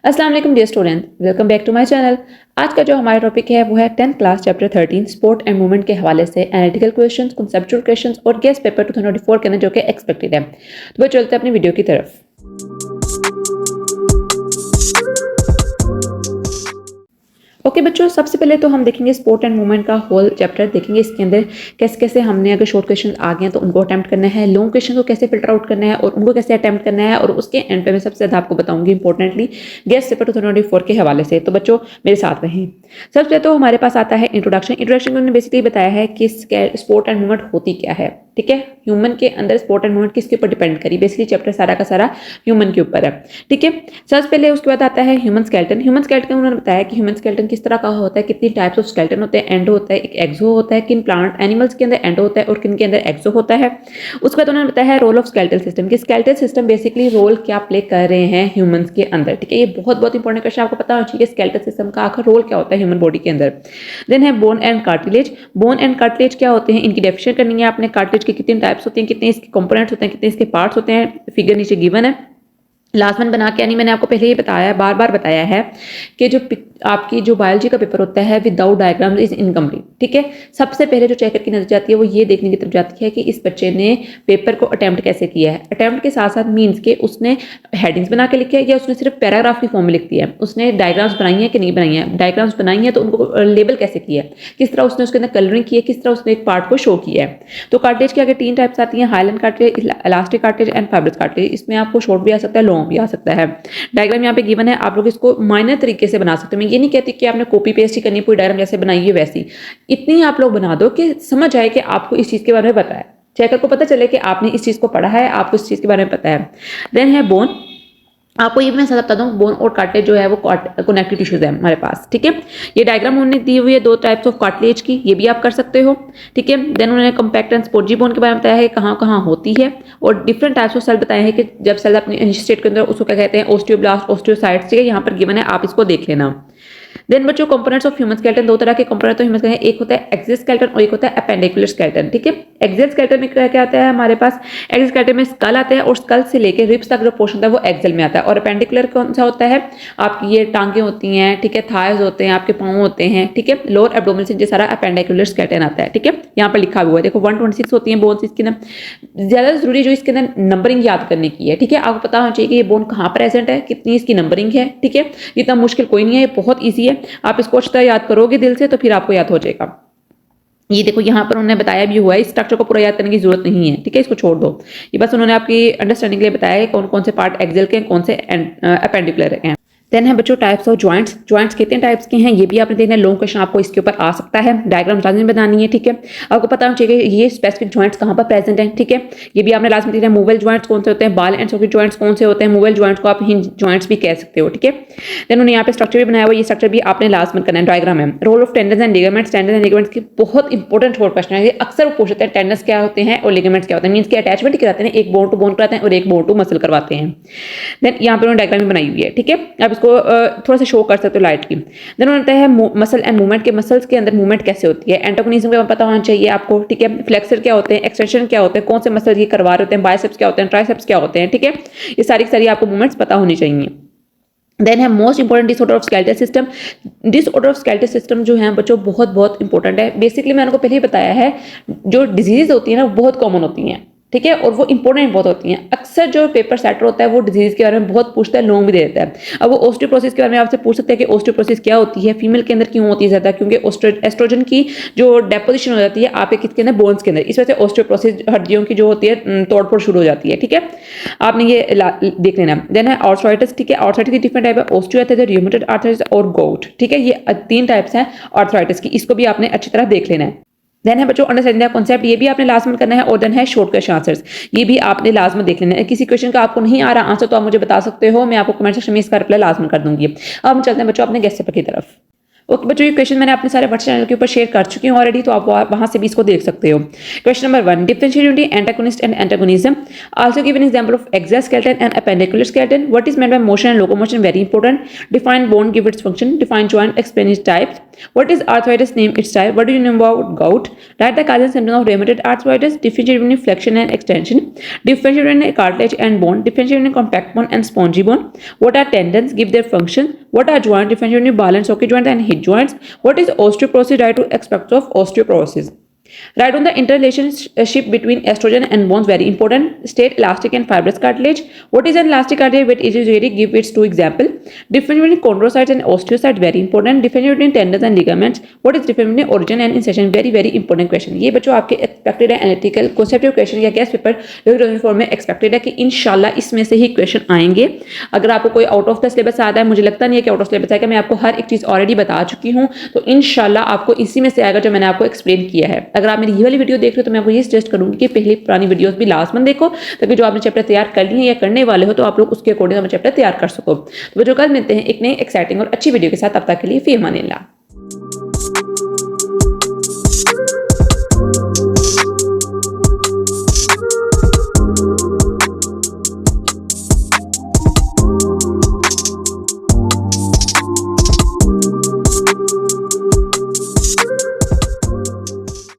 अस्सलाम वालेकुम dear student, welcome back to my channel. आज का जो हमारा टॉपिक है वो है 10th class chapter 13 support and movement के हवाले से एनालिटिकल क्वेश्चंस, कॉन्सेप्चुअल क्वेश्चंस और गेस्ट पेपर 2024 के अंदर जो कि एक्सपेक्टेड है। तो वो चलते हैं अपनी वीडियो की तरफ। ओके बच्चों, सबसे पहले तो हम देखेंगे स्पोर्ट एंड मूवमेंट का होल चैप्टर देखेंगे। इसके अंदर कैसे कैसे हमने अगर शॉर्ट क्वेश्चन आ गए हैं तो उनको अटेम्प्ट करना है, लॉन्ग क्वेश्चन को कैसे फिल्टर आउट करना है और उनको कैसे अटेम्प्ट करना है, और उसके एंड पे मैं सबसे ज़्यादा आपको बताऊंगी इंपॉर्टेंटली गेस्ट पेपर 2024 के हवाले से। तो बच्चों मेरे साथ रहें। सबसे पहले तो हमारे पास आता है इंट्रोडक्शन। इंट्रोडक्शन में उन्होंने बेसिकली बताया है कि स्पोर्ट एंड मूवमेंट होती क्या है। ठीक है, ह्यूमन के अंदर स्पोर्ट एंड मूवमेंट किसके ऊपर डिपेंड करी, बेसिकली चैप्टर सारा का सारा ह्यूमन के ऊपर है। ठीक है, सबसे पहले उसके बाद आता है ह्यूमन स्केलेटन। ह्यूमन स्केलेटन उन्होंने बताया कि ह्यूमन स्केलेटन किस तरह का होता है, कितनी टाइप्स ऑफ स्केलेटन होते हैं। एंडो होता है, एक एक्सो होता है, किन प्लांट एनिमल्स के अंदर एंडो होता है और किन के अंदर एक्सो होता है। उसके बाद उन्होंने बताया है रोल ऑफ स्केलेटल सिस्टम, कि स्केलेटल सिस्टम बेसिकली रोल क्या प्ले कर रहे हैं ह्यूमंस के अंदर। ठीक है, ये बहुत बहुत इंपॉर्टेंट क्वेश्चन, आपको पता होना चाहिए स्केलेटल सिस्टम का आखिर रोल क्या होता है ह्यूमन बॉडी के अंदर। देन है bone and cartilage. Bone and cartilage क्या होते हैं, इनकी डेफिनेशन करनी है आपने। कार्टिलेज की कितनी टाइप्स होती हैं, कितने इसके कंपोनेंट्स होते हैं, कितने इसके पार्ट्स होते हैं, फिगर नीचे गिवन है। लास्ट वन बना के यानी मैंने आपको पहले ही बताया है, बार बार बताया है कि जो आपकी जो बायोलॉजी का पेपर होता है विदाउट डायग्राम इज इनकम्प्लीट। ठीक है, सबसे पहले जो चेकर की नजर जाती है वो ये देखने की तरफ जाती है कि इस बच्चे ने पेपर को अटेम्प्ट कैसे किया है। अटेम्प्ट के साथ साथ मीन्स के उसने हेडिंग्स बना के लिखे है या उसने सिर्फ पैराग्राफ की फॉर्म में लिख दिया है, उसने डायग्राम्स बनाई है कि नहीं बनाई है। डायग्राम्स बनाई है तो उनको लेबल कैसे किया है, किस तरह उसने उसके अंदर कलरिंग की है, किस तरह उसने एक पार्ट को शो किया है। तो कार्टिलेज के आगे 3 टाइप्स आती हैं, hyaline cartilage, elastic cartilage and fibrous cartilage. इसमें आपको शॉर्ट भी आ सकता है, लॉन्ग भी आ सकता है। डायग्राम यहाँ पे गिवन है, आप लोग इसको माइनर तरीके से बना सकते हो। मैं ये नहीं कहती कि आपने कॉपी पेस्ट ही करनी है, पूरी डायग्राम जैसे बनाई है वैसी। इतनी आप लोग बना दो कि समझ आए कि आपको इस चीज के बारे में पता है, चेकर को पता चले कि आपने इस चीज को पढ़ा है, आपको इस चीज के बारे में पता है। देन है बोन। आपको ये भी मैं साथ बता दूं, बोन और कार्टिलेज जो है वो कनेक्टिव टिश्यूज है हमारे पास। ठीक है, ये डायग्राम उन्होंने दी हुई है 2 टाइप्स ऑफ कार्टिलेज की, ये भी आप कर सकते हो। ठीक है, देन उन्होंने कॉम्पैक्ट एंड स्पोंजी बोन के बारे में बताया है कहाँ कहाँ होती है, और डिफरेंट टाइप्स ऑफ सेल बताए हैं कि जब सेल अपनी स्टेट के अंदर उसको क्या कहते हैं, ओस्टियोब्लास्ट, ओस्टियोसाइट्स। ठीक है, यहाँ पर गिवन है, आप इसको देख लेना। देन बच्चों कंपोनेंट्स ऑफ ह्यूमन स्केलेटन, 2 तरह के कंपोनेंट ऑफ ह्यूमन स्केलेटन, एक होता है एक्सियल स्केलेटन और एक होता है अपेंडिकुलर स्केलेटन। ठीक है, एक्सियल स्केलेटन में क्या आता है हमारे पास, एक्सियल स्केलेटन में स्कल आता है और स्कल से लेकर रिब्स तक जो पोर्शन होता है वो एक्सियल में आता है। और अपेंडिकुलर कौन सा होता है, आपकी ये टांगे होती हैं, ठीक है, थाइज होते हैं, आपके पाँव होते हैं। ठीक है, लोअर एब्डोमिनल से सारा अपेंडिकुलर स्केलेटन आता है। ठीक है, यहाँ पर लिखा हुआ है देखो 126 होती है बोन्स इसके अंदर। ज्यादा जरूरी जो इसके अंदर नंबरिंग याद करने की है। ठीक है, आपको पता होना चाहिए कि ये बोन कहाँ प्रेजेंट है, कितनी इसकी नंबरिंग है। ठीक है, इतना मुश्किल कोई नहीं है, ये बहुत ईजी है। आप इसको अच्छी तरह याद करोगे दिल से तो फिर आपको याद हो जाएगा। ये देखो यहाँ पर उन्होंने बताया भी हुआ है, इस स्ट्रक्चर को पूरा याद करने की जरूरत नहीं है। ठीक है, इसको छोड़ दो, ये बस उन्होंने आपकी अंडरस्टैंडिंग के लिए बताया है कौन कौन से पार्ट एक्सियल के हैं, कौन से अपेंडिकुलर हैं। देन है बच्चों टाइप्स ऑफ जॉइंट्स। जॉइंट्स कितने टाइप्स के हैं ये भी आपने देखना है, लॉन्ग क्वेश्चन आपको इसके ऊपर आ सकता है। डायग्राम लाजमी बनानी है। ठीक है, आपको पता होना चाहिए ये स्पेसिफिक जॉइंट्स कहाँ पर प्रेजेंट हैं। ठीक है, ये भी आपने लाजमी देखना है। मूवल जॉइंट्स कौन से होते हैं, बाल एंड सॉकेट जॉइंट्स कौन से होते हैं, मूवल जॉइंट्स को आप हिंज जॉइंट्स भी कह सकते हो। ठीक है, देन उन्होंने यहाँ पे स्ट्रक्चर भी बनाया हुआ, ये स्ट्रक्चर भी आपने लाजमी करना है। डायग्राम है, role of tendons and ligaments. Tendons and ligaments की बहुत इंपॉर्टेंट शॉर्ट क्वेश्चन है, ये अक्सर पूछ सकते हैं टेंडन्स क्या होते हैं और लिगामेंट्स क्या होते हैं। मीन्स के अटैचमेंट कराते हैं, एक बोन टू बोन कराते हैं और एक बोन टू मसल करवाते हैं। देन यहाँ पर उन्होंने डायग्राम भी बनाई हुई है। ठीक है, आप इसको थोड़ा सा शो कर सकते हो लाइटली। देन उन्होंने है मसल एंड मूवमेंट, के मसल्स के अंदर मूवमेंट कैसे होती है। एंटागोनिज्म का पता होना चाहिए आपको। ठीक है, फ्लेक्सर क्या होते हैं, एक्सटेंशन क्या होते हैं, कौन से मसल ये करवा रहे होते हैं, बाइसेप्स क्या होते हैं, ट्राइसेप्स क्या होते हैं। ठीक है, ये सारी सारी आपको मूवमेंट्स पता होनी चाहिए। देन है most important disorder of skeletal system. Disorder of skeletal system जो है बच्चों बहुत बहुत इंपॉर्टेंट है। बेसिकली मैंने आपको पहले ही बताया है, जो डिजीज होती है ना बहुत कॉमन होती हैं। ठीक है, और वो इंपॉर्टेंट बहुत होती हैं। अक्सर जो पेपर सेटर होता है वो डिजीज के बारे में बहुत पूछता है, लॉन्ग भी दे देता है। अब वो ओस्टियोपोरोसिस के बारे में आपसे पूछ सकते हैं कि ओस्टियोपोरोसिस क्या होती है, फीमेल के अंदर क्यों होती है ज़्यादा, क्योंकि एस्ट्रोजन की जो डेपोजिशन हो जाती है आपके किसके अंदर, बोन्स के अंदर। इस वजह से ओस्टियोपोरोसिस हड्डियों की जो होती है तोड़फोड़ शुरू हो जाती है। ठीक है, आपने ये देख लेना। देन है आर्थराइटिस। ठीक है, आर्थराइटिस की डिफरेंट टाइप है, ओस्टियोआर्थराइटिस, रियूमेटॉइड आर्थराइटिस और गोट। ठीक है, ये 3 टाइप्स हैं आर्थराइटिस की, इसको भी आपने अच्छी तरह देख लेना है। देन है बच्चों अंडरस्टैंडिंग द कॉन्सेप्ट, ये भी आपने लाजमन करना है। और देन है शॉर्ट क्वेश्चन आंसर्स, ये भी आपने लाजमन देख लेना है। किसी क्वेश्चन का आपको नहीं आ रहा आंसर तो आप मुझे बता सकते हो, मैं आपको कमेंट सेक्शन में इसका रिप्लाई लाजमन कर दूंगी। अब हम चलते हैं बच्चों अपने गेस्ट पेपर की तरफ। ओके बच्चों, ये क्वेश्चन मैंने अपने सारे व्हाट्सएप चैनल के ऊपर शेयर कर चुकी हूँ ऑलरेडी, तो आप वहां से भी इसको देख सकते हो। Question number 1, differentiate between antagonist and antagonism. Also give an example of axial skeleton and appendicular skeleton. What is meant by motion and locomotion, very important. Define bone, give its function. Define joint, explain its types. What is arthritis? Name its type. What do you know about gout? Write the causes and symptoms of rheumatoid arthritis. Differentiate between flexion and extension. Differentiate between cartilage and bone. Differentiate between compact bone and spongy bone. What are tendons? Give their function. What are joints? Differentiate between ball and socket joints and hip joints. What is osteoporosis? Write two aspects of osteoporosis. Write on the interrelationship between estrogen and bones, very important. State elastic and fibrous cartilage. What is an elastic cartilage? What is usually give its two example. Difference between chondrocytes and osteocytes, very important. Difference between tendons and ligaments. What is difference between origin and insertion? very important question. ये बच्चों आपके expected है analytical कॉन्सेप्टिव question या guest paper form में expected है कि इंशाल्लाह इसमें से ही क्वेश्चन आएंगे. अगर आपको कोई आउट ऑफ द सिलेबस आता है, मुझे लगता नहीं है कि आउट ऑफ सिलेबस आएगा, मैं आपको हर एक चीज़ ऑलरेडी बता चुकी हूँ, तो इंशाल्लाह आपको इसी में से आएगा जो मैंने आपको एक्सप्लेन किया है. अगर आप मेरी ये वाली वीडियो देख रहे हो तो मैं आपको ये सजेस्ट करूंगी कि पहले पुरानी वीडियोस भी लास्ट में देखो, ताकि जो आपने चैप्टर तैयार कर लिए हैं या करने वाले हो तो आप लोग उसके अकॉर्डिंग अपना चैप्टर तैयार कर सको. तो जो कल मिलते हैं एक नई एक्साइटिंग और अच्छी वीडियो के साथ, तब तक के लिए फी अमानिल्लाह.